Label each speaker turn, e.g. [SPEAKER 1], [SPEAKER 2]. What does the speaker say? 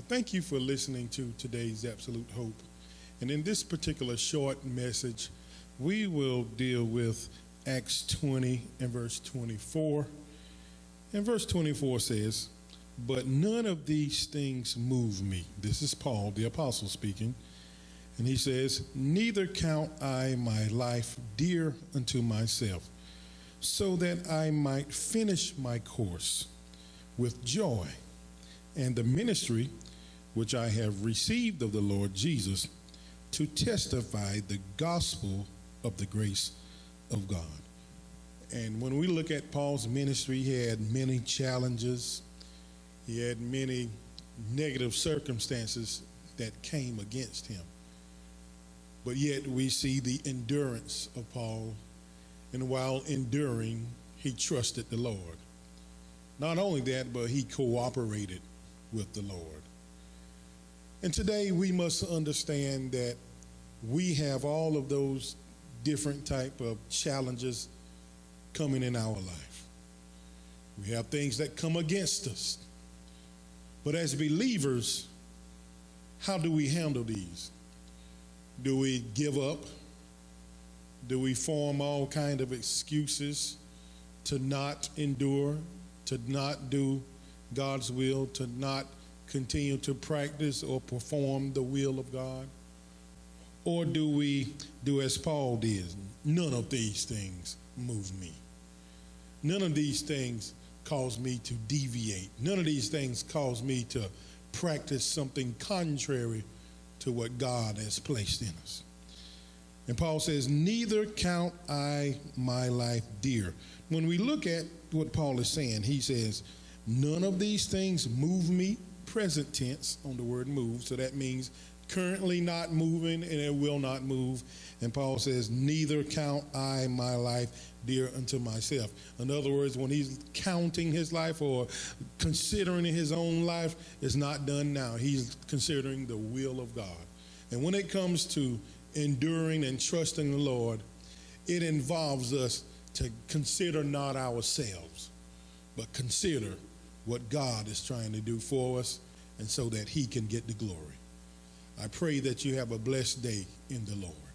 [SPEAKER 1] Thank you for listening to today's Absolute Hope. And in this particular short message, we will deal with Acts 20 and verse 24. And verse 24 says, "But none of these things move me." This is Paul, the apostle, speaking. And he says, "Neither count I my life dear unto myself, so that I might finish my course with joy, and the ministry which I have received of the Lord Jesus, to testify the gospel of the grace of God." And when we look at Paul's ministry, he had many challenges. He had many negative circumstances that came against him. But yet we see the endurance of Paul, and while enduring, he trusted the Lord. Not only that, but he cooperated with the Lord. And today we must understand that we have all of those different type of challenges coming in our life. We have things that come against us. But as believers, how do we handle these? Do we give up? Do we form all kind of excuses to not endure, to not do God's will, to not continue to practice or perform the will of God? Or do we do as Paul did? None of these things move me. None of these things cause me to deviate. None of these things cause me to practice something contrary to what God has placed in us. And Paul says, "Neither count I my life dear." When we look at what Paul is saying, he says, none of these things move me, present tense on the word move. So that means currently not moving, and it will not move. And Paul says, "Neither count I my life dear unto myself." In other words, when he's counting his life or considering his own life, it's not done now. He's considering the will of God. And when it comes to enduring and trusting the Lord, it involves us to consider not ourselves, but consider what God is trying to do for us, and so that he can get the glory. I pray that you have a blessed day in the Lord.